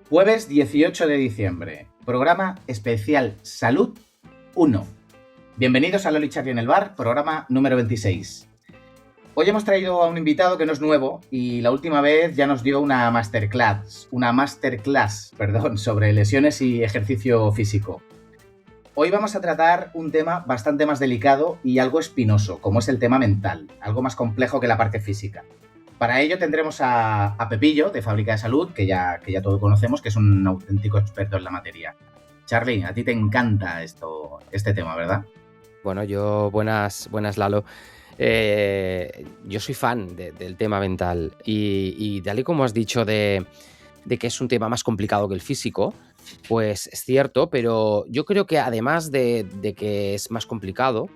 Jueves 18 de diciembre, programa especial Salud 1. Bienvenidos a Lolo y Charlie en el bar, programa número 26. Hoy hemos traído a un invitado que no es nuevo y la última vez ya nos dio una masterclass sobre lesiones y ejercicio físico. Hoy vamos a tratar un tema bastante más delicado y algo espinoso, como es el tema mental, algo más complejo que la parte física. Para ello tendremos a Pepillo, de Fábrica de Salud, que ya todos conocemos, que es un auténtico experto en la materia. Charlie, a ti te encanta este tema, ¿verdad? Bueno, buenas Lalo. Yo soy fan del tema mental y tal y como has dicho de que es un tema más complicado que el físico, pues es cierto, pero yo creo que además de que es más complicado,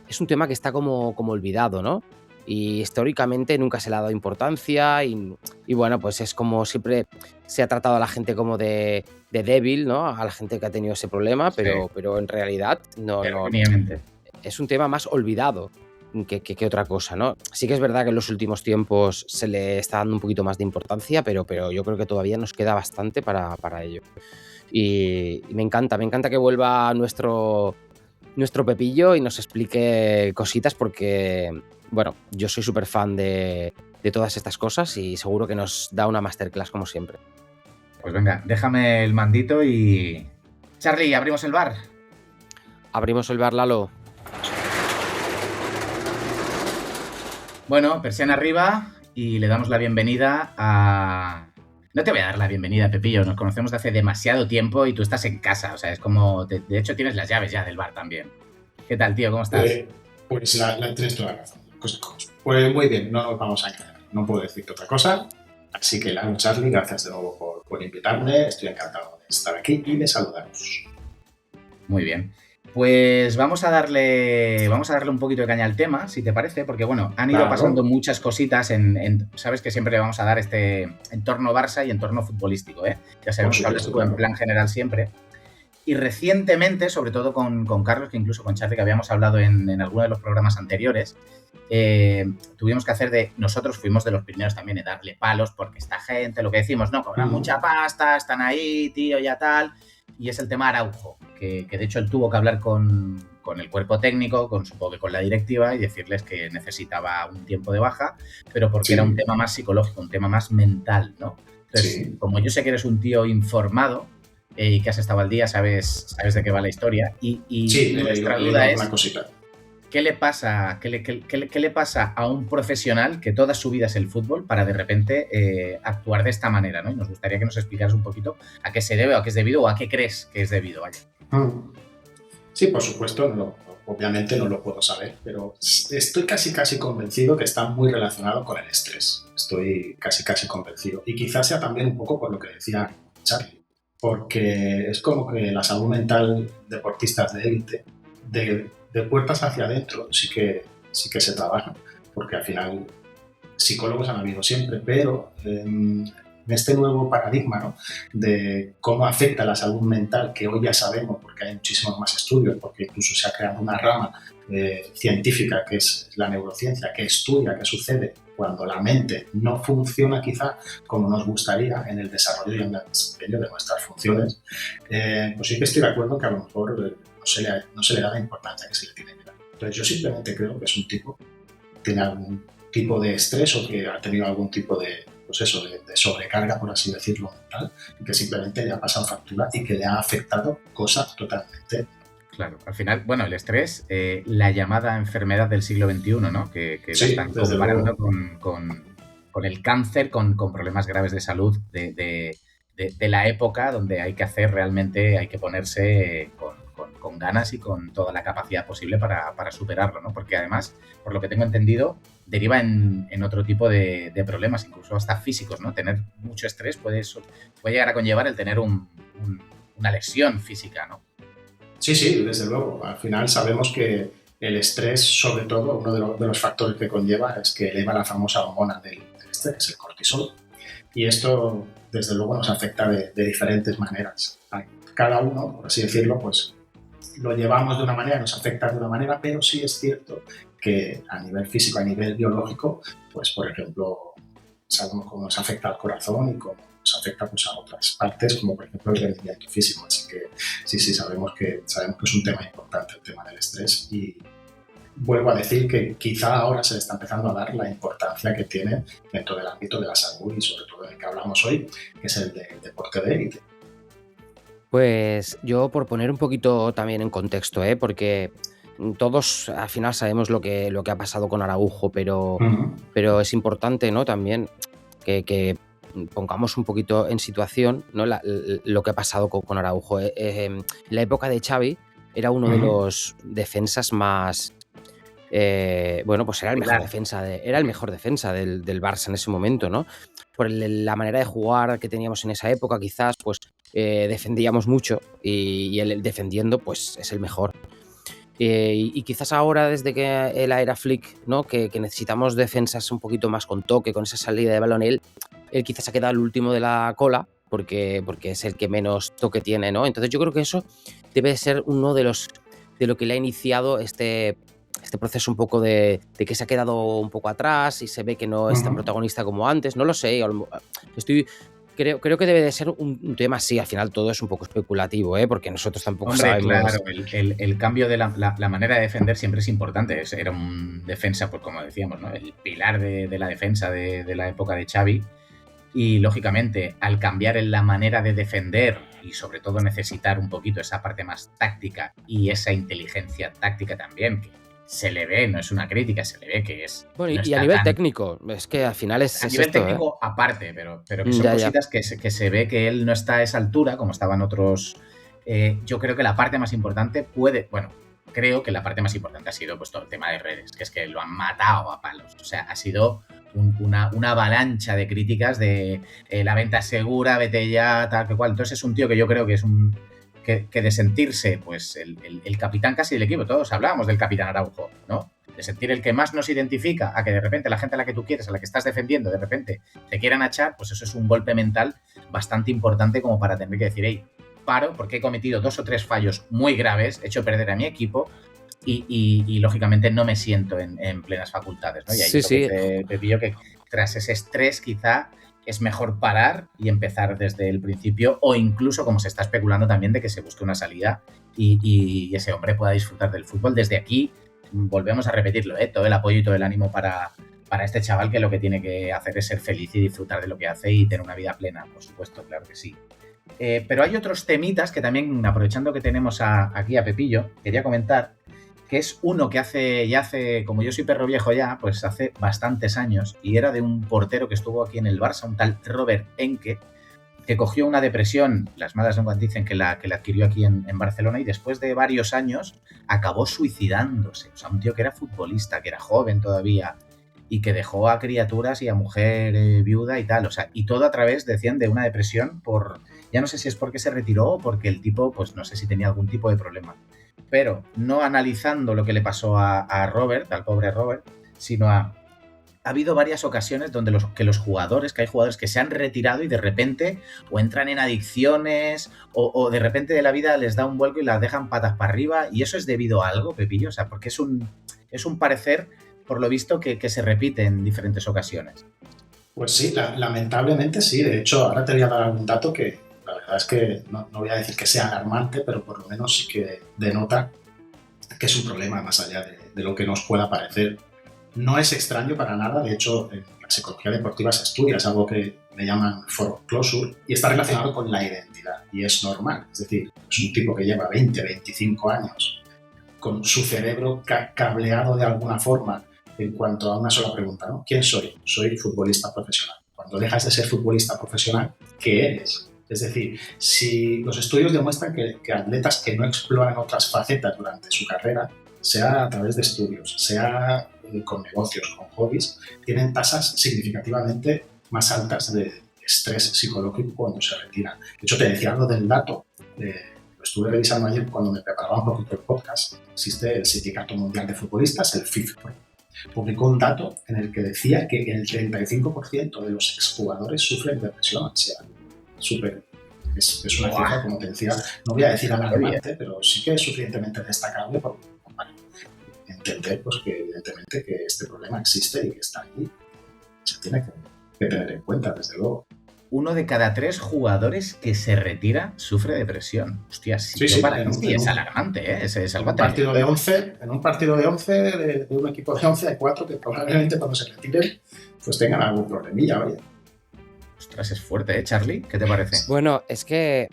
es un tema que está como olvidado, ¿no? Y históricamente nunca se le ha dado importancia y bueno, pues es como siempre se ha tratado a la gente como de débil, ¿no? A la gente que ha tenido ese problema, pero en realidad no. Es un tema más olvidado que otra cosa, ¿no? Sí que es verdad que en los últimos tiempos se le está dando un poquito más de importancia, pero yo creo que todavía nos queda bastante para ello. Y me encanta que vuelva nuestro Pepillo y nos explique cositas porque, bueno, yo soy súper fan de todas estas cosas y seguro que nos da una masterclass como siempre. Pues venga, déjame el mandito y... Charlie, ¿abrimos el bar? Abrimos el bar, Lalo. Bueno, persiana arriba y le damos la bienvenida a... No te voy a dar la bienvenida, Pepillo, nos conocemos de hace demasiado tiempo y tú estás en casa, o sea, es como... De hecho, tienes las llaves ya del bar también. ¿Qué tal, tío? ¿Cómo estás? Pues tienes toda la razón. Pues muy bien, no nos vamos a engañar, no puedo decirte otra cosa. Así que, Charlie, gracias de nuevo por invitarme, estoy encantado de estar aquí y de saludaros. Muy bien. Pues vamos a darle un poquito de caña al tema, si te parece, porque bueno, han ido pasando muchas cositas sabes que siempre le vamos a dar este entorno Barça y entorno futbolístico, ¿eh? Ya sabemos que hablas tú en plan general siempre. Y recientemente, sobre todo con Carlos, que incluso con Charlie, que habíamos hablado en alguno de los programas anteriores, tuvimos que hacer nosotros fuimos de los primeros también en darle palos, porque esta gente, lo que decimos, no, cobran mucha pasta, están ahí, tío, ya tal... Y es el tema Araujo, que de hecho él tuvo que hablar con el cuerpo técnico, supongo que con la directiva, y decirles que necesitaba un tiempo de baja, pero porque era un tema más psicológico, un tema más mental, ¿no? Entonces, como yo sé que eres un tío informado y que has estado al día, sabes de qué va la historia, y nuestra duda es... Una cosita. ¿Qué le pasa a un profesional que toda su vida es el fútbol para de repente actuar de esta manera, ¿no? Y nos gustaría que nos explicaras un poquito a qué se debe, o a qué es debido, o a qué crees que es debido. Vaya. Sí, por supuesto, obviamente no lo puedo saber, pero estoy casi convencido que está muy relacionado con el estrés. Estoy casi convencido. Y quizás sea también un poco por lo que decía Charlie, porque es como que la salud mental de deportistas de élite, de puertas hacia adentro sí que se trabaja, porque al final psicólogos han habido siempre, pero en este nuevo paradigma, ¿no?, de cómo afecta la salud mental, que hoy ya sabemos porque hay muchísimos más estudios, porque incluso se ha creado una rama científica que es la neurociencia, que estudia qué sucede cuando la mente no funciona quizá como nos gustaría en el desarrollo y en el desempeño de nuestras funciones, pues sí que estoy de acuerdo que a lo mejor no se le da la importancia que se le tiene que dar. Entonces yo simplemente creo que es un tipo que tiene algún tipo de estrés o que ha tenido algún tipo de sobrecarga, por así decirlo, mental, y que simplemente le ha pasado factura y que le ha afectado cosas totalmente. Claro, al final, bueno, el estrés, la llamada enfermedad del siglo XXI, ¿no? Que sí, están comparando con el cáncer, con problemas graves de salud de la época, donde hay que ponerse con ganas y con toda la capacidad posible para superarlo, ¿no? Porque además, por lo que tengo entendido, deriva en otro tipo de problemas, incluso hasta físicos, ¿no? Tener mucho estrés puede llegar a conllevar el tener una lesión física, ¿no? Sí, desde luego. Al final sabemos que el estrés, sobre todo, uno de los factores que conlleva es que eleva la famosa hormona del estrés, que es el cortisol. Y esto, desde luego, nos afecta de diferentes maneras. Cada uno, por así decirlo, pues lo llevamos de una manera, nos afecta de una manera, pero sí es cierto que a nivel físico, a nivel biológico, pues por ejemplo, sabemos cómo nos afecta al corazón y cómo pues afecta pues, a otras partes, como por ejemplo el rendimiento físico. Así que sí, sabemos que es un tema importante el tema del estrés, y vuelvo a decir que quizá ahora se le está empezando a dar la importancia que tiene dentro del ámbito de la salud y sobre todo del que hablamos hoy, que es el del deporte de élite. Pues yo, por poner un poquito también en contexto, porque todos al final sabemos lo que ha pasado con Araujo, pero es importante, ¿no? También que pongamos un poquito en situación, ¿no? Lo que ha pasado con Araujo. En la época de Xavi era uno de los defensas más... pues era el mejor defensa del Barça en ese momento, ¿no? Por la manera de jugar que teníamos en esa época, quizás, pues defendíamos mucho, y él defendiendo, pues es el mejor. Y quizás ahora, desde que la era Flick, ¿no? Que necesitamos defensas un poquito más con toque, con esa salida de balón, él quizás ha quedado el último de la cola, porque es el que menos toque tiene, ¿no? Entonces yo creo que eso debe ser uno de lo que le ha iniciado este proceso un poco de que se ha quedado un poco atrás y se ve que no es tan protagonista como antes. No lo sé, creo que debe de ser un tema así. Al final todo es un poco especulativo, porque nosotros tampoco sabemos. Claro, el cambio de la manera de defender siempre es importante. Era un defensa, pues como decíamos, ¿no? El pilar de la defensa de la época de Xavi. Y lógicamente, al cambiar en la manera de defender y sobre todo necesitar un poquito esa parte más táctica y esa inteligencia táctica también, que se le ve, no es una crítica, se le ve que es... Bueno, y a nivel técnico, es que al final es... A nivel técnico aparte, pero que son cositas que se ve que él no está a esa altura, como estaban otros... yo creo que la parte más importante creo que la parte más importante ha sido pues todo el tema de redes, que es que lo han matado a palos. O sea, ha sido una avalancha de críticas de la venta es segura, vete ya, tal que cual. Entonces es un tío que yo creo que es que de sentirse pues el capitán casi del equipo. Todos hablábamos del capitán Araujo, ¿no? De sentir el que más nos identifica, a que de repente la gente a la que tú quieres, a la que estás defendiendo, de repente te quieran achar, pues eso es un golpe mental bastante importante como para tener que decir, hey, paro porque he cometido 2 o 3 fallos muy graves, he hecho perder a mi equipo y lógicamente no me siento en plenas facultades, ¿no? Y ahí sí. Te pillo que tras ese estrés quizá es mejor parar y empezar desde el principio, o incluso, como se está especulando también, de que se busque una salida y ese hombre pueda disfrutar del fútbol. Desde aquí volvemos a repetirlo, todo el apoyo y todo el ánimo para este chaval, que lo que tiene que hacer es ser feliz y disfrutar de lo que hace y tener una vida plena, por supuesto, claro que sí. Pero hay otros temitas que también, aprovechando que tenemos aquí a Pepillo, quería comentar, que es uno que hace, como yo soy perro viejo ya, pues hace bastantes años, y era de un portero que estuvo aquí en el Barça, un tal Robert Enke, que cogió una depresión, las malas lenguas dicen que la adquirió aquí en Barcelona, y después de varios años acabó suicidándose. O sea, un tío que era futbolista, que era joven todavía, y que dejó a criaturas y a mujer viuda y tal. O sea, y todo a través, decían, de una depresión ya no sé si es porque se retiró o porque el tipo, pues no sé si tenía algún tipo de problema. Pero no analizando lo que le pasó a Robert, al pobre Robert, sino ha habido varias ocasiones donde hay jugadores que se han retirado y de repente o entran en adicciones o de repente de la vida les da un vuelco y las dejan patas para arriba, y eso es debido a algo, Pepillo, o sea, porque es un parecer, por lo visto, que se repite en diferentes ocasiones. Pues sí, lamentablemente sí. De hecho, ahora te voy a dar algún dato que la verdad es que no voy a decir que sea alarmante, pero por lo menos sí que denota que es un problema más allá de lo que nos pueda parecer. No es extraño para nada. De hecho, en la psicología deportiva se estudia, es algo que le llaman foreclosure, y está relacionado con la identidad, y es normal. Es decir, es un tipo que lleva 20, 25 años con su cerebro cableado de alguna forma en cuanto a una sola pregunta, ¿no? ¿Quién soy? Soy futbolista profesional. Cuando dejas de ser futbolista profesional, ¿qué eres? Es decir, si los estudios demuestran que atletas que no exploran otras facetas durante su carrera, sea a través de estudios, sea con negocios, con hobbies, tienen tasas significativamente más altas de estrés psicológico cuando se retiran. De hecho, te decía algo del dato, lo estuve revisando ayer cuando me preparaba un poquito el podcast. Existe el Sindicato Mundial de Futbolistas, el FIFA, publicó un dato en el que decía que el 35% de los exjugadores sufren depresión, ansiedad. Es una cifra, como te decía, no voy a decir alarmante, pero sí que es suficientemente destacable para entender pues, que evidentemente que este problema existe y que está ahí. Se tiene que tener en cuenta, desde luego. 1 de cada 3 jugadores que se retira sufre depresión. Hostia, para mí es alarmante, ¿eh? Es algo en un partido de 11 de un equipo de 11 hay 4 que probablemente cuando se retiren pues tengan algún problemilla, vaya. Ostras, es fuerte, ¿eh, Charlie? ¿Qué te parece? Bueno, es que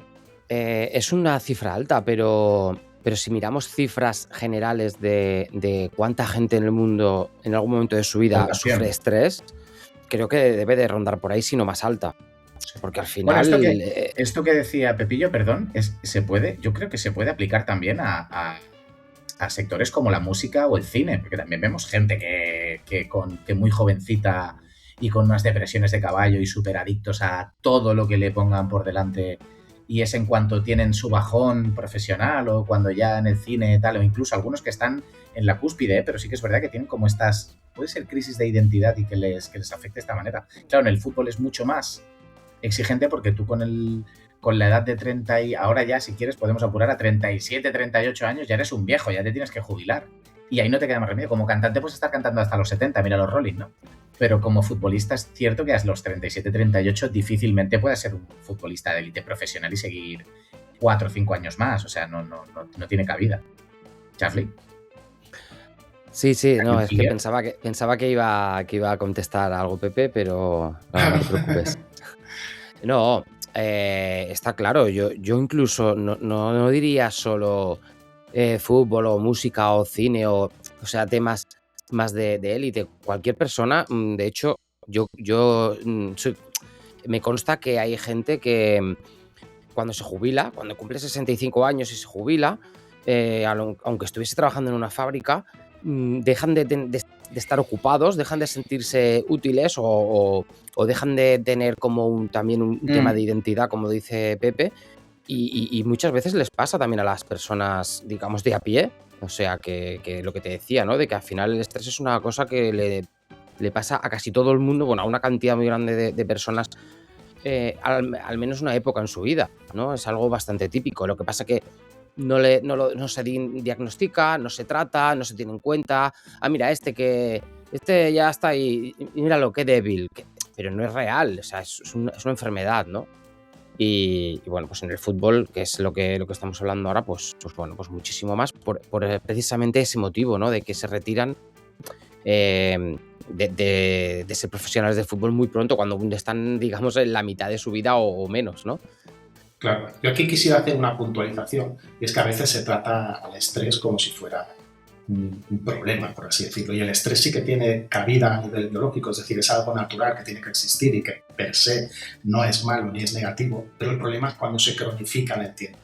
es una cifra alta, pero si miramos cifras generales de cuánta gente en el mundo en algún momento de su vida sufre estrés, creo que debe de rondar por ahí, si no más alta. Porque al final... Bueno, esto que decía Pepillo, perdón, yo creo que se puede aplicar también a sectores como la música o el cine, porque también vemos gente que muy jovencita y con unas depresiones de caballo y súper adictos a todo lo que le pongan por delante, y es en cuanto tienen su bajón profesional o cuando ya en el cine tal, o incluso algunos que están en la cúspide, pero sí que es verdad que tienen como estas, puede ser crisis de identidad y que les afecte de esta manera. Claro, en el fútbol es mucho más exigente porque tú con la edad de 30 y ahora ya, si quieres, podemos apurar a 37, 38 años, ya eres un viejo, ya te tienes que jubilar. Y ahí no te queda más remedio. Como cantante puedes estar cantando hasta los 70, mira los Rolling, ¿no? Pero como futbolista es cierto que a los 37, 38 difícilmente puedes ser un futbolista de élite profesional y seguir 4 o 5 años más. O sea, no tiene cabida. Charlie. Sí, no, es que pensaba que iba a contestar algo, Pepe, pero no te preocupes. No, está claro, yo incluso no diría solo fútbol o música o cine o sea, temas más de élite. Cualquier persona, de hecho, me consta que hay gente que cuando se jubila, cuando cumple 65 años y se jubila, aunque estuviese trabajando en una fábrica, dejan de estar ocupados, dejan de sentirse útiles o dejan de tener como también un tema de identidad, como dice Pepe, y muchas veces les pasa también a las personas, digamos, de a pie. O sea, que lo que te decía, ¿no? De que al final el estrés es una cosa que le pasa a casi todo el mundo, bueno, a una cantidad muy grande de personas, al menos una época en su vida, ¿no? Es algo bastante típico. Lo que pasa que no se diagnostica, no se trata, no se tiene en cuenta. Mira, este ya está ahí, míralo, qué débil. Pero no es real, o sea, es una enfermedad, ¿no? Y bueno, pues en el fútbol, que es lo que estamos hablando ahora, pues bueno, pues muchísimo más por precisamente ese motivo, ¿no? De que se retiran de ser profesionales de fútbol muy pronto, cuando están, digamos, en la mitad de su vida o menos, ¿no? Claro, yo aquí quisiera hacer una puntualización, y es que a veces se trata al estrés como si fuera un problema, por así decirlo, y el estrés sí que tiene cabida a nivel biológico, es decir, es algo natural que tiene que existir y que per se no es malo ni es negativo, pero el problema es cuando se cronifica en el tiempo.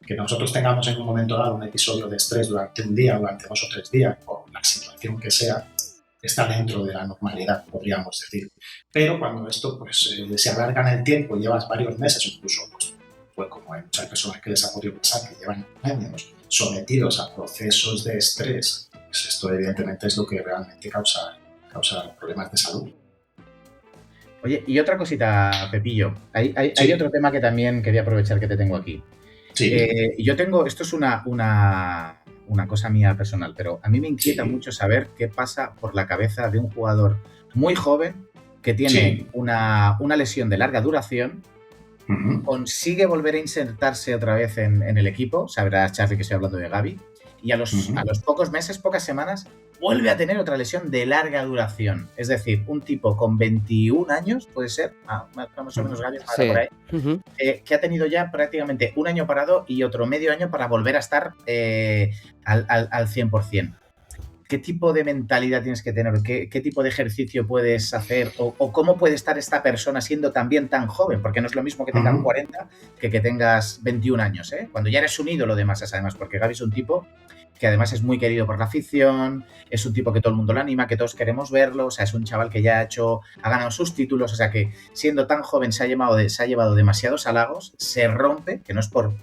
Que nosotros tengamos en un momento dado un episodio de estrés durante un día, durante 2 o 3 días, o la situación que sea, está dentro de la normalidad, podríamos decir. Pero cuando esto pues, se alarga en el tiempo, llevas varios meses, incluso pues como hay muchas personas que les ha podido pasar, que llevan años sometidos a procesos de estrés, pues esto evidentemente es lo que realmente causa problemas de salud. Oye, y otra cosita, Pepillo, hay otro tema que también quería aprovechar que te tengo aquí. Sí. Yo tengo, esto es una cosa mía personal, pero a mí me inquieta mucho saber qué pasa por la cabeza de un jugador muy joven que tiene una lesión de larga duración. Consigue volver a insertarse otra vez en el equipo, sabrás, Charlie, que estoy hablando de Gavi, y a los pocos meses, pocas semanas, vuelve a tener otra lesión de larga duración. Es decir, un tipo con 21 años, puede ser, más o menos Gavi, por ahí, que ha tenido ya prácticamente un año parado y otro medio año para volver a estar al 100%. ¿Qué tipo de mentalidad tienes que tener? ¿Qué tipo de ejercicio puedes hacer? ¿O cómo puede estar esta persona siendo también tan joven? Porque no es lo mismo que tengas 40 que tengas 21 años, ¿eh? Cuando ya eres un ídolo de masas, además, porque Gavi es un tipo que además es muy querido por la afición, es un tipo que todo el mundo lo anima, que todos queremos verlo, o sea, es un chaval que ya ha ganado sus títulos, o sea, que siendo tan joven se ha llevado demasiados halagos, se rompe, que no es por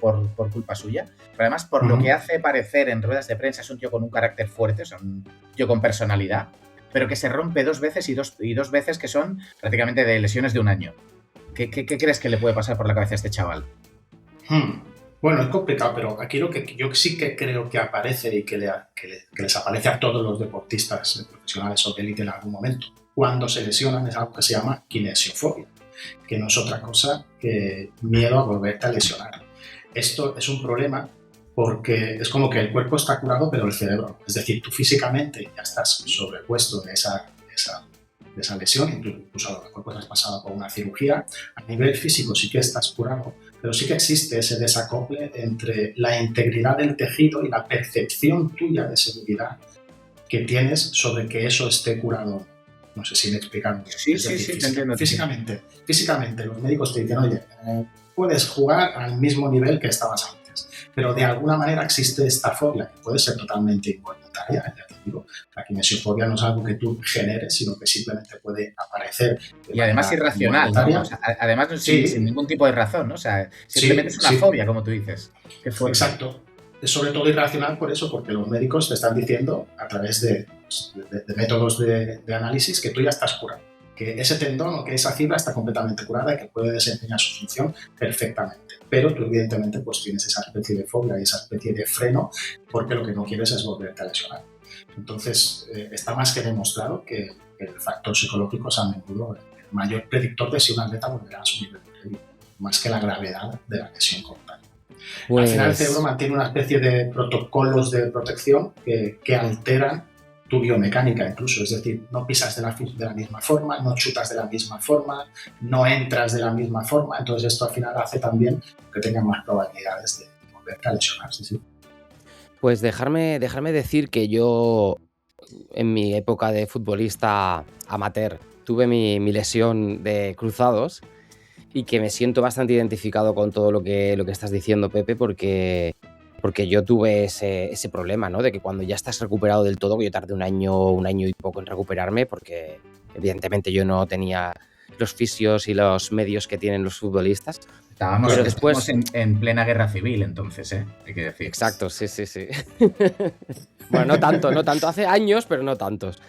culpa suya, pero además por lo que hace parecer en ruedas de prensa, es un tío con un carácter fuerte, o sea, un tío con personalidad, pero que se rompe 2 veces y dos veces que son prácticamente de lesiones de un año. ¿Qué crees que le puede pasar por la cabeza a este chaval? Bueno, es complicado, pero aquí lo que yo sí que creo que aparece y que les aparece a todos los deportistas profesionales o de élite en algún momento, cuando se lesionan, es algo que se llama kinesiofobia. que no es otra cosa que miedo a volverte a lesionar. Esto es un problema porque es como que el cuerpo está curado, pero el cerebro, es decir, tú físicamente ya estás sobrepuesto de esa lesión, incluso a lo mejor pues has pasado por una cirugía, a nivel físico sí que estás curado, pero sí que existe ese desacople entre la integridad del tejido y la percepción tuya de seguridad que tienes sobre que eso esté curado. No sé si me explican. Sí, te entiendo. Físicamente los médicos te dicen, oye, puedes jugar al mismo nivel que estabas antes, pero de alguna manera existe esta fobia que puede ser totalmente involuntaria, ya te digo. La kinesiofobia no es algo que tú generes, sino que simplemente puede aparecer. Y además irracional, ¿no? O sea, además sin ningún tipo de razón, ¿no? O sea, simplemente es una fobia, como tú dices. Exacto. Es sobre todo irracional por eso, porque los médicos te están diciendo a través de métodos de análisis que tú ya estás curado, que ese tendón o que esa fibra está completamente curada y que puede desempeñar su función perfectamente. Pero tú evidentemente pues tienes esa especie de fobia y esa especie de freno porque lo que no quieres es volverte a lesionar. Entonces está más que demostrado que el factor psicológico es a menudo el mayor predictor de si un atleta volverá a su nivel previo, más que la gravedad de la lesión como tal. Al final el cerebro mantiene una especie de protocolos de protección que alteran tu biomecánica incluso, es decir, no pisas de la misma forma, no chutas de la misma forma, no entras de la misma forma, entonces esto al final hace también que tengas más probabilidades de volverte a lesionar. Sí. Pues dejarme decir que yo en mi época de futbolista amateur tuve mi lesión de cruzados y que me siento bastante identificado con todo lo que estás diciendo, Pepe, porque yo tuve ese problema, ¿no? De que cuando ya estás recuperado del todo, que yo tardé un año y poco en recuperarme, porque evidentemente yo no tenía los fisios y los medios que tienen los futbolistas. Estábamos en plena guerra civil, entonces, hay que decir. Exacto, sí. Bueno, no tanto, hace años, pero no tantos.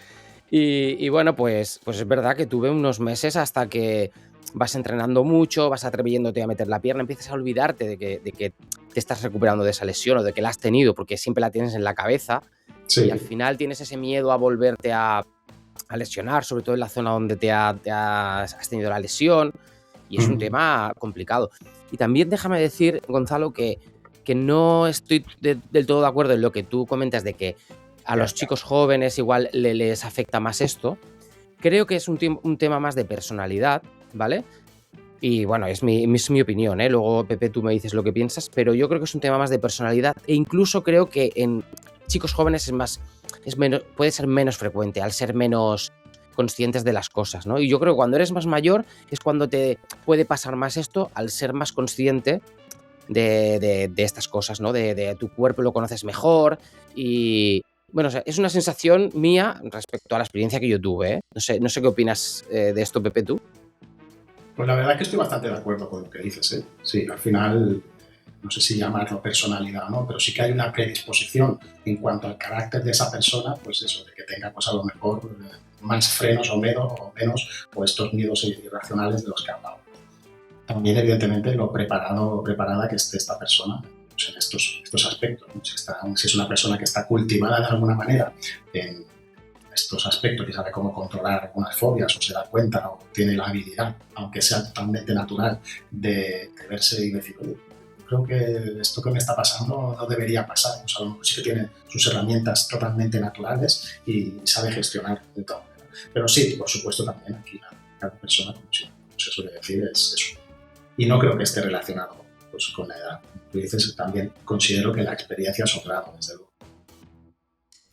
Y bueno, pues es verdad que tuve unos meses hasta que vas entrenando mucho, vas atreviéndote a meter la pierna, empiezas a olvidarte de que te estás recuperando de esa lesión o de que la has tenido, porque siempre la tienes en la cabeza. Sí. Y al final tienes ese miedo a volverte a lesionar, sobre todo en la zona donde has tenido la lesión, y es un tema complicado. Y también déjame decir, Gonzalo, que no estoy del todo de acuerdo en lo que tú comentas de que a los chicos jóvenes igual les afecta más esto. Creo que es un tema más de personalidad, ¿vale? Y bueno, es mi opinión, ¿eh? Luego, Pepe, tú me dices lo que piensas, pero yo creo que es un tema más de personalidad e incluso creo que en chicos jóvenes puede ser menos frecuente al ser menos conscientes de las cosas, ¿no? Y yo creo que cuando eres más mayor es cuando te puede pasar más esto al ser más consciente de estas cosas, ¿no? De tu cuerpo lo conoces mejor y... Bueno, o sea, es una sensación mía respecto a la experiencia que yo tuve, ¿eh? No sé qué opinas de esto, Pepe, tú. Pues la verdad es que estoy bastante de acuerdo con lo que dices, ¿eh? Sí, al final, no sé si llamarlo personalidad o no, pero sí que hay una predisposición en cuanto al carácter de esa persona, pues eso, de que tenga pues a lo mejor más frenos o menos, o estos miedos irracionales de los que he hablado. También, evidentemente, lo preparada que esté esta persona en estos aspectos, ¿no? Si es una persona que está cultivada de alguna manera en estos aspectos, que sabe cómo controlar algunas fobias o se da cuenta o tiene la habilidad, aunque sea totalmente natural, de verse y decir, oye, creo que esto que me está pasando no debería pasar. O sea, a lo mejor sí que tiene sus herramientas totalmente naturales y sabe gestionar de todo. Pero sí, por supuesto, también aquí cada persona, como se suele decir, es eso. Y no creo que esté relacionado pues, con la edad. Tú dices, también considero que la experiencia es otra, desde luego.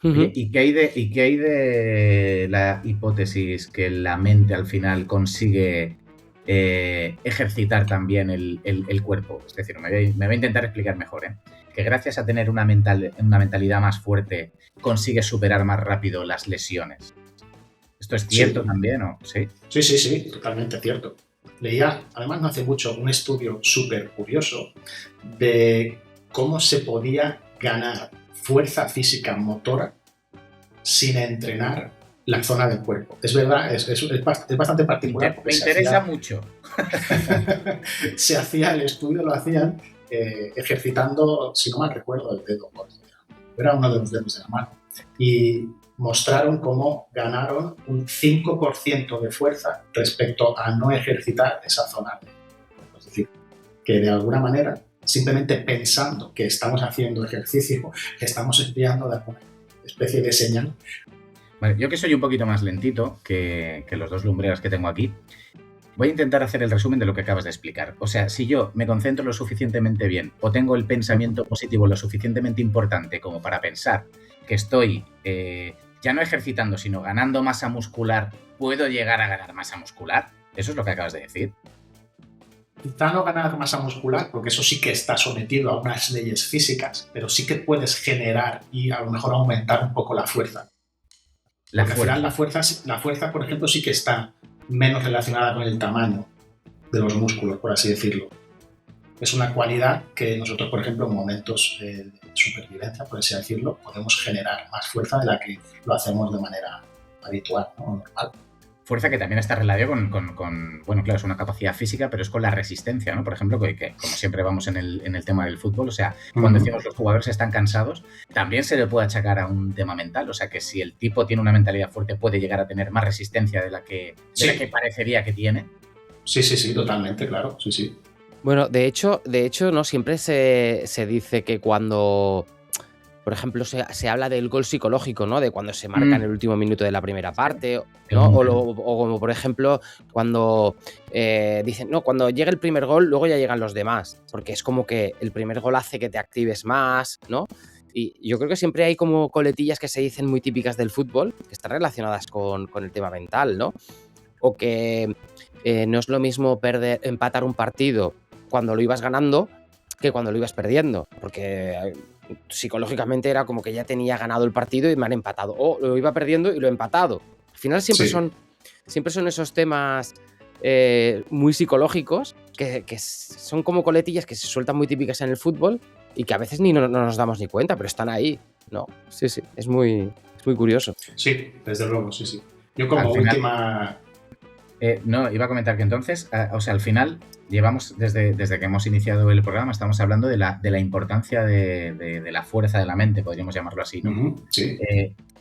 Oye, ¿y qué hay de la hipótesis que la mente al final consigue ejercitar también el cuerpo? Es decir, me voy a intentar explicar mejor, ¿eh? Que gracias a tener una mentalidad más fuerte consigue superar más rápido las lesiones. ¿Esto es cierto también, o sí? Sí, totalmente cierto. Leía, además no hace mucho, un estudio súper curioso de cómo se podía ganar fuerza física motora sin entrenar la zona del cuerpo. Es verdad, es bastante particular. Me interesa mucho. Se hacía el estudio, lo hacían ejercitando, si no mal recuerdo, el dedo. Era uno de los dedos de la mano. Y mostraron cómo ganaron un 5% de fuerza respecto a no ejercitar esa zona. Es decir, que de alguna manera, simplemente pensando que estamos haciendo ejercicio, estamos enviando de alguna especie de señal. Vale, yo que soy un poquito más lentito que los dos lumbreras que tengo aquí, voy a intentar hacer el resumen de lo que acabas de explicar. O sea, si yo me concentro lo suficientemente bien o tengo el pensamiento positivo lo suficientemente importante como para pensar que estoy ya no ejercitando, sino ganando masa muscular, ¿puedo llegar a ganar masa muscular? Eso es lo que acabas de decir. Quizá no ganar masa muscular, porque eso sí que está sometido a unas leyes físicas, pero sí que puedes generar y a lo mejor aumentar un poco la fuerza. Al final la fuerza, por ejemplo, sí que está menos relacionada con el tamaño de los músculos, por así decirlo. Es una cualidad que nosotros, por ejemplo, en momentos de supervivencia, por así decirlo, podemos generar más fuerza de la que lo hacemos de manera habitual, ¿no? Normal. Fuerza que también está relacionada con, bueno, claro, es una capacidad física, pero es con la resistencia, ¿no? Por ejemplo, que como siempre vamos en el tema del fútbol, o sea, cuando decimos los jugadores están cansados, también se le puede achacar a un tema mental, o sea, que si el tipo tiene una mentalidad fuerte puede llegar a tener más resistencia de la que parecería que tiene. Sí, totalmente, claro, sí. Bueno, de hecho, ¿no? Siempre se dice que cuando, por ejemplo, se habla del gol psicológico, ¿no? De cuando se marca en el último minuto de la primera parte, ¿no? O como, por ejemplo, cuando dicen, no, cuando llega el primer gol, luego ya llegan los demás, porque es como que el primer gol hace que te actives más, ¿no? Y yo creo que siempre hay como coletillas que se dicen muy típicas del fútbol, que están relacionadas con el tema mental, ¿no? O que no es lo mismo empatar un partido cuando lo ibas ganando que cuando lo ibas perdiendo, porque psicológicamente era como que ya tenía ganado el partido y me han empatado, o lo iba perdiendo y lo he empatado. Al final siempre son esos temas muy psicológicos que son como coletillas que se sueltan muy típicas en el fútbol y que a veces no nos damos ni cuenta, pero están ahí, ¿no? Sí, es muy curioso. Sí, desde luego, sí. Yo como última... No, iba a comentar que entonces, o sea, al final llevamos, desde que hemos iniciado el programa, estamos hablando de la importancia de la fuerza de la mente, podríamos llamarlo así, ¿no? Sí.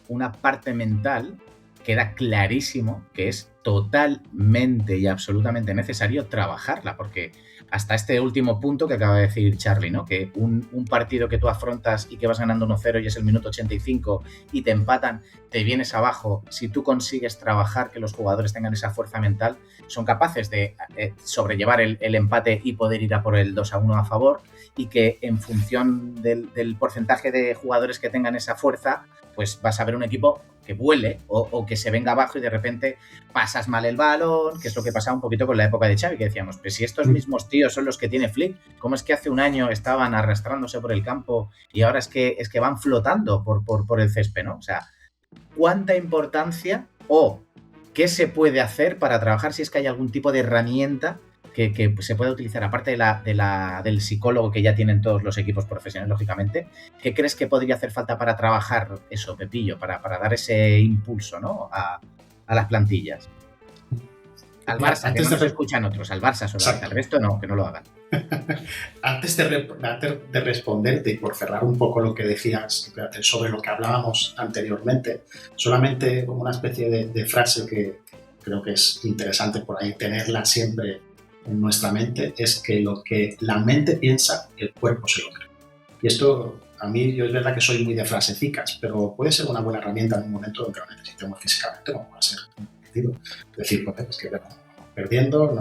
Una parte mental queda clarísimo que es totalmente y absolutamente necesario trabajarla, porque hasta este último punto que acaba de decir Charlie, ¿no? Que un partido que tú afrontas y que vas ganando 1-0 y es el minuto 85 y te empatan, te vienes abajo, si tú consigues trabajar que los jugadores tengan esa fuerza mental, son capaces de sobrellevar el empate y poder ir a por el 2-1 a favor, y que en función del porcentaje de jugadores que tengan esa fuerza, pues vas a ver un equipo que vuele o que se venga abajo y de repente pasas mal el balón, que es lo que pasaba un poquito con la época de Xavi, que decíamos, pues si estos mismos tíos son los que tiene Flick, ¿cómo es que hace un año estaban arrastrándose por el campo y ahora es que van flotando por el césped, ¿no? O sea, ¿cuánta importancia o qué se puede hacer para trabajar, si es que hay algún tipo de herramienta que se pueda utilizar, aparte del psicólogo que ya tienen todos los equipos profesionales, lógicamente? ¿Qué crees que podría hacer falta para trabajar eso, Pepillo, para dar ese impulso, ¿no, a las plantillas? Al Barça, antes que no se escuchan otros, al Barça solamente, al resto no, que no lo hagan. Antes de responderte, y por cerrar un poco lo que decías sobre lo que hablábamos anteriormente, solamente como una especie de frase que creo que es interesante por ahí tenerla siempre en nuestra mente, es que lo que la mente piensa, el cuerpo se lo cree. Y esto, a mí, yo es verdad que soy muy de frasecicas, pero puede ser una buena herramienta en un momento donde lo necesitemos físicamente, como va a ser decir, pues es que perdiendo,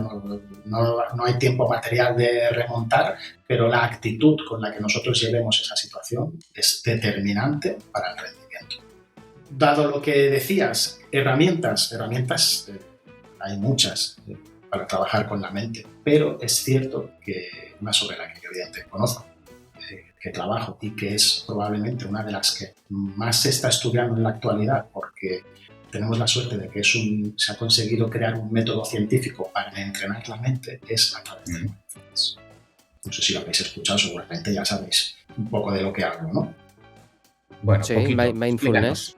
no hay tiempo material de remontar, pero la actitud con la que nosotros llevemos esa situación es determinante para el rendimiento. Dado lo que decías, herramientas hay muchas para trabajar con la mente, pero es cierto que una sobre la que yo evidentemente conozco, que trabajo y que es probablemente una de las que más se está estudiando en la actualidad, porque tenemos la suerte de que se ha conseguido crear un método científico para entrenar la mente, es a través del mindfulness. No sé si lo habéis escuchado, seguramente ya sabéis un poco de lo que hablo, ¿no? Bueno, sí, mindfulness.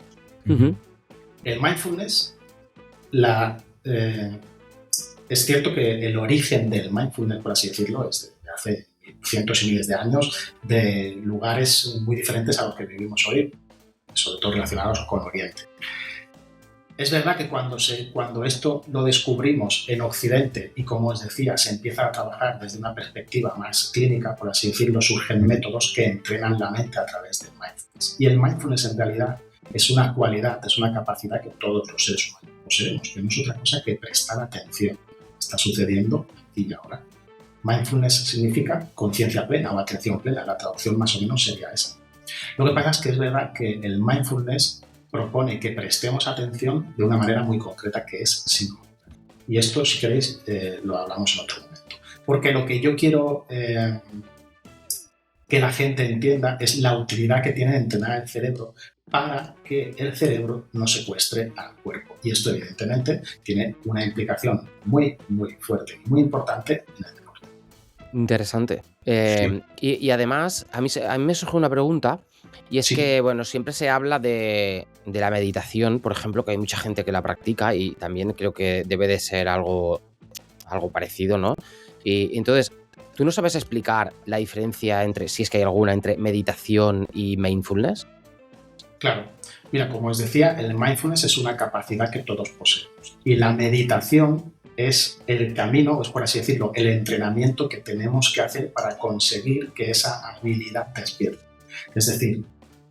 El mindfulness, es cierto que el origen del mindfulness, por así decirlo, es de hace cientos y miles de años, de lugares muy diferentes a los que vivimos hoy. sobre todo relacionados con Oriente. Es verdad que cuando esto lo descubrimos en Occidente y, como os decía, se empieza a trabajar desde una perspectiva más clínica, por así decirlo, surgen métodos que entrenan la mente a través del mindfulness. Y el mindfulness en realidad es una cualidad, es una capacidad que todos los seres humanos poseemos, que no es otra cosa que prestar atención a lo que está sucediendo aquí y ahora. Mindfulness significa conciencia plena o atención plena, la traducción más o menos sería esa. Lo que pasa es que es verdad que el mindfulness propone que prestemos atención de una manera muy concreta, que es simultánea. Y esto, si queréis, lo hablamos en otro momento. Porque lo que yo quiero que la gente entienda es la utilidad que tiene de entrenar el cerebro para que el cerebro no secuestre al cuerpo. Y esto, evidentemente, tiene una implicación muy, muy fuerte y muy importante en el deporte. Interesante. Sí. Y además, a mí me surge una pregunta, y es Sí. que, bueno, siempre se habla de la meditación, por ejemplo, que hay mucha gente que la practica y también creo que debe de ser algo parecido, ¿no? Y entonces, ¿tú no sabes explicar la diferencia entre, si es que hay alguna, entre meditación y mindfulness? Claro. Mira, como os decía, el mindfulness es una capacidad que todos poseemos. Y la meditación es el camino, es por así decirlo, el entrenamiento que tenemos que hacer para conseguir que esa habilidad despierte. Es decir,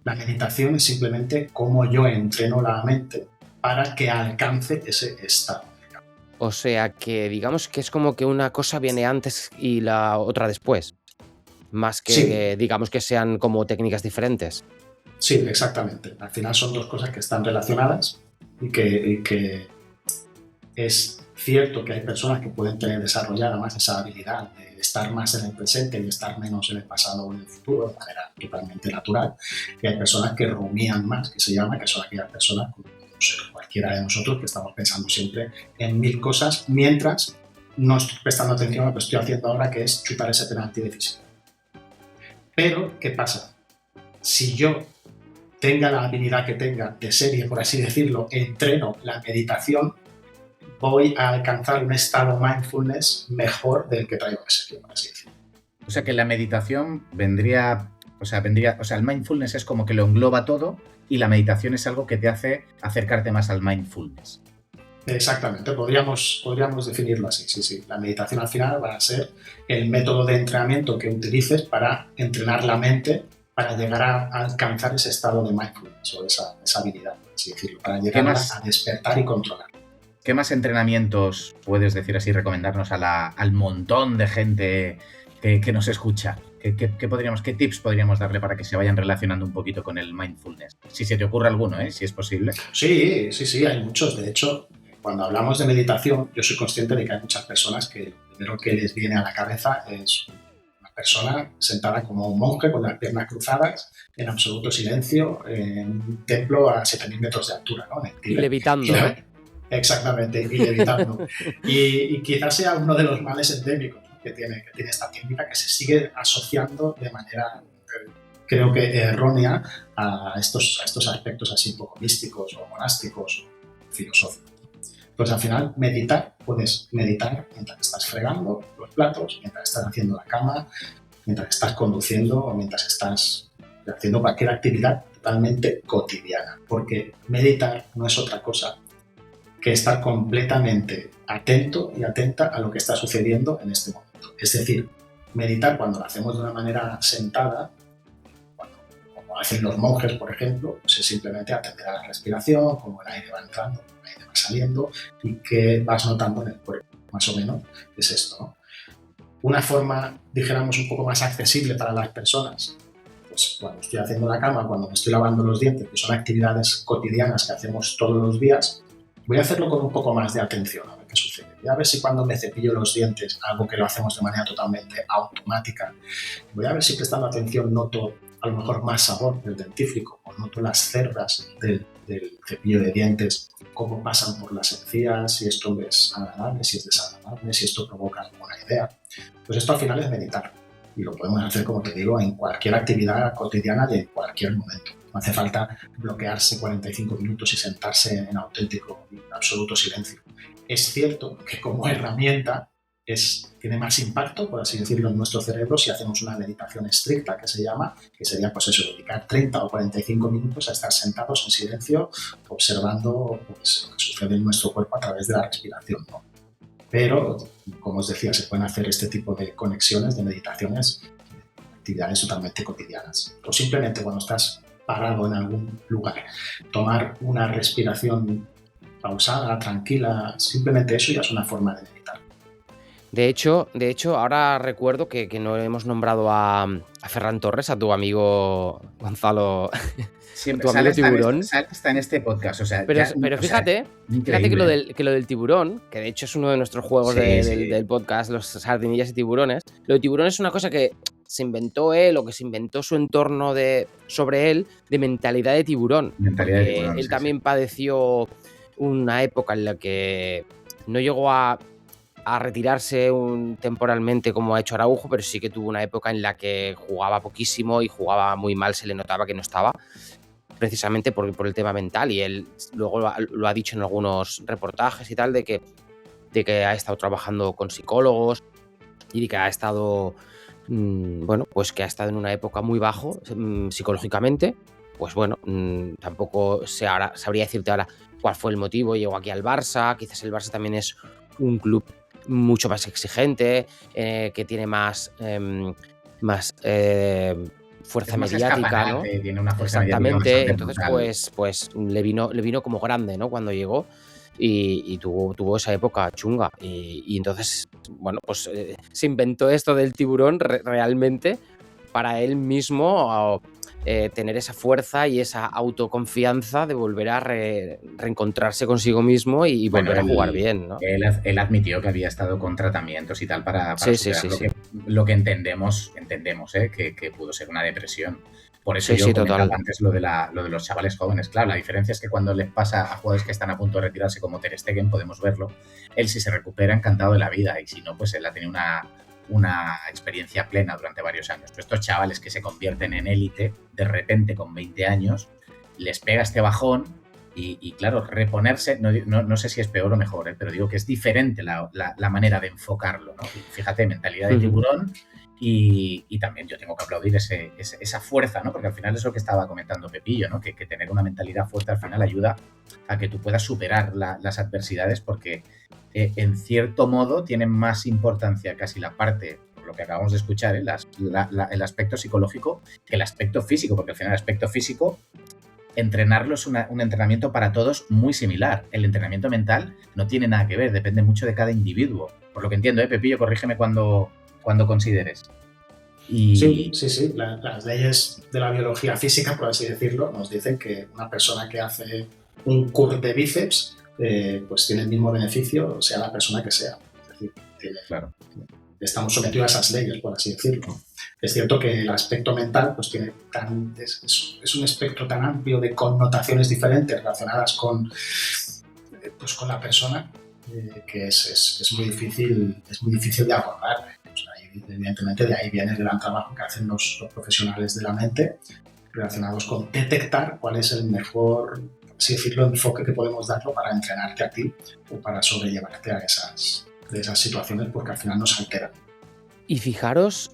la meditación es simplemente cómo yo entreno la mente para que alcance ese estado. O sea que digamos que es como que una cosa viene antes y la otra después, más que Sí. digamos que sean como técnicas diferentes. Sí, exactamente. Al final son dos cosas que están relacionadas y que es cierto que hay personas que pueden tener desarrollada más esa habilidad de estar más en el presente y estar menos en el pasado o en el futuro de manera totalmente natural. Y hay personas que rumian más, que se llama, que son aquellas personas, como no sé, cualquiera de nosotros, que estamos pensando siempre en 1000 cosas mientras no estoy prestando atención a lo que estoy haciendo ahora, que es chutar ese penalti de física. Pero, ¿qué pasa? Si yo tenga la habilidad que tenga de serie, por así decirlo, entreno la meditación, voy a alcanzar un estado mindfulness mejor del que traigo de serie, por así decirlo. O sea que la meditación vendría, el mindfulness es como que lo engloba todo y la meditación es algo que te hace acercarte más al mindfulness. Exactamente, podríamos definirlo así, sí. La meditación al final va a ser el método de entrenamiento que utilices para entrenar la mente para llegar a alcanzar ese estado de mindfulness o esa habilidad, por así decirlo, para llegar a despertar y controlar. ¿Qué más entrenamientos puedes decir así, recomendarnos al montón de gente que nos escucha? ¿Qué tips podríamos darle para que se vayan relacionando un poquito con el mindfulness? Si se te ocurre alguno, si es posible. Sí, hay muchos. De hecho, cuando hablamos de meditación, yo soy consciente de que hay muchas personas que lo primero que les viene a la cabeza es una persona sentada como un monje con las piernas cruzadas, en absoluto silencio, en un templo a 7000 metros de altura, ¿no? Y levitando, ¿no? Exactamente, y levitando. y quizás sea uno de los males endémicos, ¿no? que tiene esta técnica, que se sigue asociando de manera, creo que errónea, a estos aspectos así un poco místicos o monásticos o filosóficos. Pues al final, puedes meditar mientras estás fregando los platos, mientras estás haciendo la cama, mientras estás conduciendo o mientras estás haciendo cualquier actividad totalmente cotidiana. Porque meditar no es otra cosa que estar completamente atento y atenta a lo que está sucediendo en este momento. Es decir, meditar cuando lo hacemos de una manera sentada, como hacen los monjes, por ejemplo, pues es simplemente atender a la respiración, cómo el aire va entrando, cómo el aire va saliendo y qué vas notando en el cuerpo, más o menos, es esto, ¿no? Una forma, dijéramos, un poco más accesible para las personas, pues cuando estoy haciendo la cama, cuando me estoy lavando los dientes, que son actividades cotidianas que hacemos todos los días, voy a hacerlo con un poco más de atención a ver qué sucede. Voy a ver si cuando me cepillo los dientes, algo que lo hacemos de manera totalmente automática, voy a ver si prestando atención noto a lo mejor más sabor del dentífrico o noto las cerdas del cepillo de dientes, cómo pasan por las encías, si esto es agradable, si es desagradable, si esto provoca alguna idea. Pues esto al final es meditar y lo podemos hacer, como te digo, en cualquier actividad cotidiana y en cualquier momento. No hace falta bloquearse 45 minutos y sentarse en auténtico y absoluto silencio. Es cierto que como herramienta tiene más impacto, por así decirlo, en nuestro cerebro si hacemos una meditación estricta, que se llama, que sería pues eso, dedicar 30 o 45 minutos a estar sentados en silencio observando pues, lo que sucede en nuestro cuerpo a través de la respiración, ¿no? Pero, como os decía, se pueden hacer este tipo de conexiones, de meditaciones, actividades totalmente cotidianas. O simplemente cuando estás parado en algún lugar, tomar una respiración pausada, tranquila, simplemente eso ya es una forma de meditar. De hecho, ahora recuerdo que no hemos nombrado a Ferran Torres, a tu amigo Gonzalo, Siempre tu amigo tiburón. Está en este podcast, o sea, pero fíjate que lo del tiburón, que de hecho es uno de nuestros juegos del podcast, los sardinillas y tiburones. Lo de tiburón es una cosa que se inventó él o que se inventó su entorno sobre él de mentalidad de tiburón. Él también padeció una época en la que no llegó a retirarse temporalmente como ha hecho Araujo, pero sí que tuvo una época en la que jugaba poquísimo y jugaba muy mal, se le notaba que no estaba, precisamente por el tema mental, y él luego lo ha dicho en algunos reportajes y tal, de que ha estado trabajando con psicólogos y de que ha estado, pues que ha estado en una época muy bajo psicológicamente. Pues bueno, tampoco sabría decirte ahora cuál fue el motivo. Llegó aquí al Barça, quizás el Barça también es un club mucho más exigente, que tiene más fuerza mediática, ¿no? Tiene una fuerza exactamente, entonces pues le vino como grande, ¿no? Cuando llegó y tuvo esa época chunga y entonces, bueno, pues se inventó esto del tiburón realmente para él mismo tener esa fuerza y esa autoconfianza de volver a reencontrarse consigo mismo y volver a jugar bien, ¿no? Él admitió que había estado con tratamientos y tal para superar lo que entendemos que pudo ser una depresión. Por eso yo comentaba antes lo de los chavales jóvenes. Claro, la diferencia es que cuando les pasa a jugadores que están a punto de retirarse como Ter Stegen, podemos verlo, él si se recupera encantado de la vida y si no, pues él ha tenido una experiencia plena durante varios años. Pero estos chavales que se convierten en élite, de repente con 20 años, les pega este bajón y claro, reponerse, no sé si es peor o mejor, pero digo que es diferente la manera de enfocarlo, ¿no? Fíjate, mentalidad de tiburón y también yo tengo que aplaudir esa fuerza, ¿no? Porque al final es lo que estaba comentando Pepillo, ¿no? Que tener una mentalidad fuerte al final ayuda a que tú puedas superar las adversidades porque en cierto modo tienen más importancia casi la parte, por lo que acabamos de escuchar, el aspecto psicológico que el aspecto físico, porque al final el aspecto físico, entrenarlo es un entrenamiento para todos muy similar. El entrenamiento mental no tiene nada que ver, depende mucho de cada individuo. Por lo que entiendo, Pepillo, corrígeme cuando consideres. Sí. Las leyes de la biología física, por así decirlo, nos dicen que una persona que hace un curl de bíceps pues tiene el mismo beneficio, sea la persona que sea. Es decir, estamos sometidos a esas leyes, por así decirlo. Es cierto que el aspecto mental pues es un espectro tan amplio de connotaciones diferentes relacionadas con la persona que es muy difícil de abordar. O sea, evidentemente de ahí viene el gran trabajo que hacen los profesionales de la mente relacionados con detectar cuál es el mejor, por así decirlo, enfoque que podemos darlo para entrenarte a ti o para sobrellevarte a esas situaciones, porque al final nos alteran. Y fijaros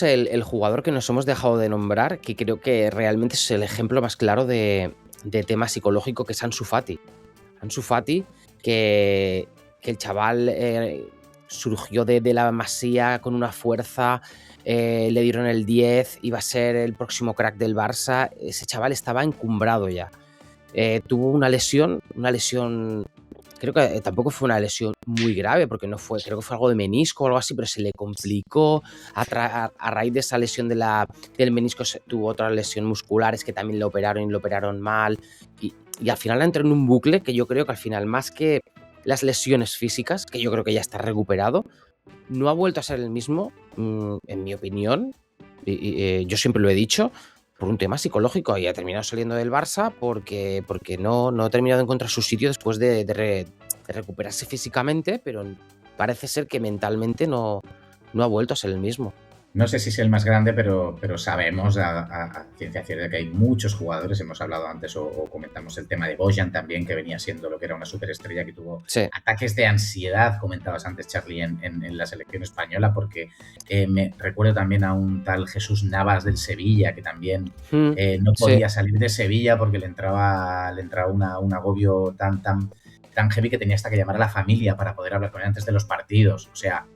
el jugador que nos hemos dejado de nombrar, que creo que realmente es el ejemplo más claro de tema psicológico, que es Ansu Fati. Ansu Fati, que el chaval surgió de la Masía con una fuerza, le dieron el 10, iba a ser el próximo crack del Barça. Ese chaval estaba encumbrado ya. Tuvo una lesión, creo que tampoco fue una lesión muy grave, porque creo que fue algo de menisco o algo así, pero se le complicó. A raíz de esa lesión del menisco tuvo otras lesiones musculares que también lo operaron mal. Y al final entró en un bucle que yo creo que al final, más que las lesiones físicas, que yo creo que ya está recuperado, no ha vuelto a ser el mismo, en mi opinión. Yo siempre lo he dicho, por un tema psicológico, y ha terminado saliendo del Barça porque no ha terminado de encontrar su sitio después de recuperarse físicamente, pero parece ser que mentalmente no ha vuelto a ser el mismo. No sé si es el más grande, pero sabemos a ciencia cierta que hay muchos jugadores. Hemos hablado antes o comentamos el tema de Bojan también, que venía siendo lo que era una superestrella, que tuvo ataques de ansiedad, comentabas antes, Charlie, en la selección española, porque me recuerdo también a un tal Jesús Navas del Sevilla, que también no podía salir de Sevilla porque le entraba un agobio tan heavy que tenía hasta que llamar a la familia para poder hablar con él antes de los partidos. O sea,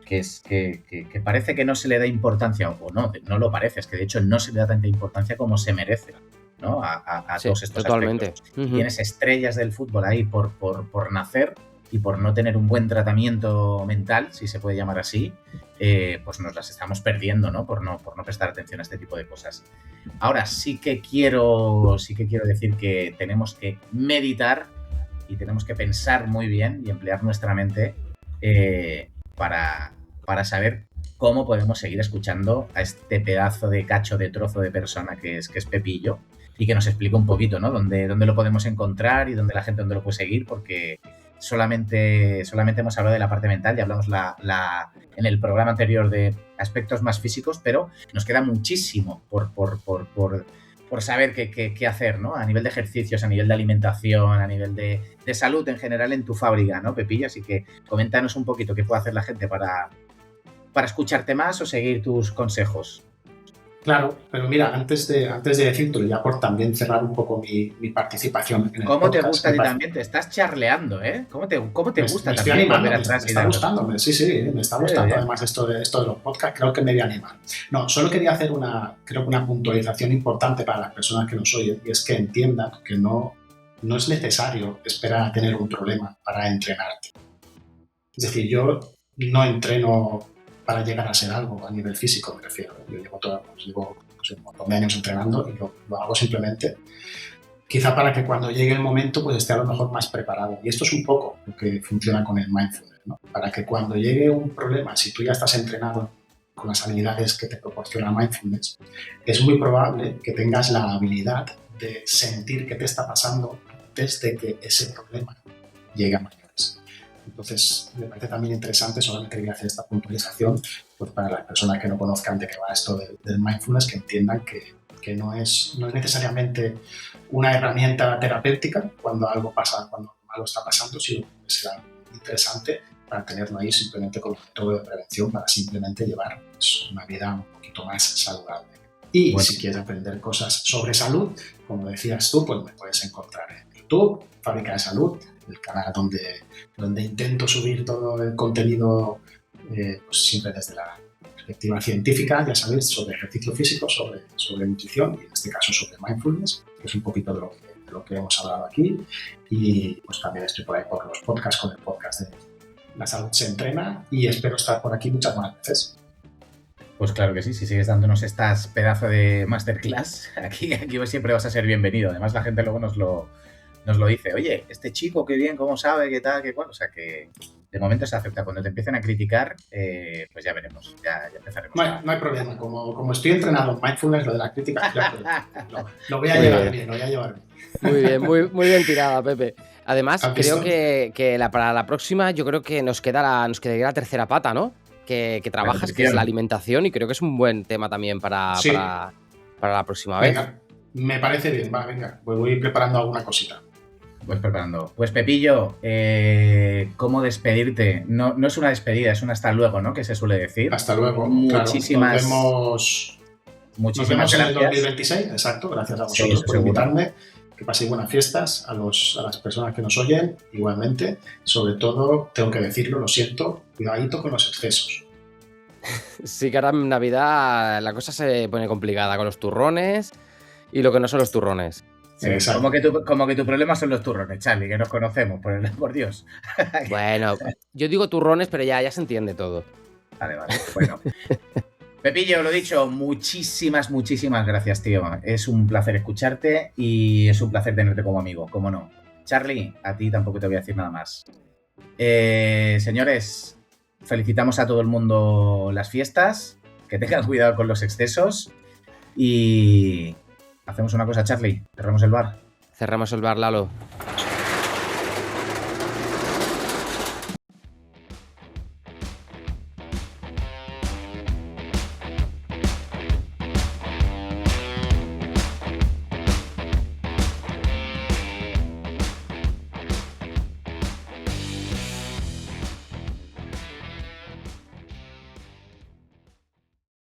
que parece que no se le da importancia, o no lo parece, es que de hecho no se le da tanta importancia como se merece, ¿no? A todos estos aspectos. Tienes estrellas del fútbol ahí por nacer y por no tener un buen tratamiento mental, si se puede llamar así, pues nos las estamos perdiendo, ¿no? Por no prestar atención a este tipo de cosas. Ahora sí que quiero decir que tenemos que meditar y tenemos que pensar muy bien y emplear nuestra mente para saber cómo podemos seguir escuchando a este pedazo de cacho de trozo de persona que es Pepillo, y que nos explique un poquito, ¿no? Dónde lo podemos encontrar y dónde dónde lo puede seguir, porque solamente hemos hablado de la parte mental y hablamos en el programa anterior de aspectos más físicos, pero nos queda muchísimo por saber qué hacer, ¿no? A nivel de ejercicios, a nivel de alimentación, a nivel de salud en general en tu fábrica, ¿no, Pepillo? Así que coméntanos un poquito qué puede hacer la gente para escucharte más o seguir tus consejos. Claro, pero mira, antes de decírtelo, ya por también cerrar un poco mi participación en el ¿Cómo podcast, te gusta a ti también? Te estás charleando, ¿eh? ¿Cómo te gusta me también? Me está gustando, me está gustando además esto de los podcasts, creo que me voy a animar. No, solo quería hacer una puntualización importante para las personas que nos oyen, y es que entiendan que no es necesario esperar a tener un problema para entrenarte. Es decir, yo no entreno para llegar a ser algo a nivel físico, me refiero. Yo llevo un montón de años entrenando y lo hago simplemente quizá para que cuando llegue el momento pues esté a lo mejor más preparado. Y esto es un poco lo que funciona con el mindfulness, ¿no? Para que cuando llegue un problema, si tú ya estás entrenado con las habilidades que te proporciona mindfulness, es muy probable que tengas la habilidad de sentir qué te está pasando antes de que ese problema llegue a mayores. Entonces, me parece también interesante, solamente quería hacer esta puntualización, pues para las personas que no conozcan de qué va esto del mindfulness, que entiendan que no es necesariamente una herramienta terapéutica cuando algo pasa, cuando algo está pasando, sino que será interesante para tenerlo ahí simplemente como método de prevención, para simplemente llevar pues, una vida un poquito más saludable. Y bueno, si quieres aprender cosas sobre salud, como decías tú, pues me puedes encontrar en YouTube, Fábrica de Salud, el canal donde intento subir todo el contenido pues siempre desde la perspectiva científica, ya sabéis, sobre ejercicio físico, sobre nutrición y en este caso sobre mindfulness, que es un poquito de lo que hemos hablado aquí. Y pues también estoy por ahí por los podcasts, con el podcast de La Salud se entrena, y espero estar por aquí muchas más veces. Pues claro que sí, si sigues dándonos estas pedazos de masterclass, aquí siempre vas a ser bienvenido. Además la gente luego nos lo dice, oye, este chico, qué bien, cómo sabe, qué tal, qué cual. O sea que de momento se acepta. Cuando te empiecen a criticar, pues ya veremos, ya empezaremos. No hay problema. Como estoy entrenado en mindfulness, lo de la crítica, lo voy a llevar bien, Muy bien, muy bien tirada, Pepe. Además, creo que para la próxima yo creo que nos quedaría la tercera pata, ¿no? Que trabajas, que es la alimentación, y creo que es un buen tema también para la próxima vez. Venga, me parece bien, venga, voy preparando alguna cosita. Pues preparando. Pues Pepillo, ¿cómo despedirte? No es una despedida, es un hasta luego, ¿no? Que se suele decir. Hasta luego. Muchísimas nos vemos en el 2026, exacto. Gracias a vosotros por invitarme. Que paséis buenas fiestas a las personas que nos oyen, igualmente. Sobre todo, tengo que decirlo, lo siento, cuidadito con los excesos. Sí, que ahora en Navidad la cosa se pone complicada con los turrones y lo que no son los turrones. Sí, como que tu problema son los turrones, Charlie, que nos conocemos, por Dios. Bueno, yo digo turrones, pero ya se entiende todo. Vale, bueno. Pepillo, lo dicho, muchísimas gracias, tío. Es un placer escucharte y es un placer tenerte como amigo, cómo no. Charlie, a ti tampoco te voy a decir nada más. Señores, felicitamos a todo el mundo las fiestas, que tengan cuidado con los excesos y... hacemos una cosa, Charlie, cerramos el bar. Cerramos el bar, Lalo.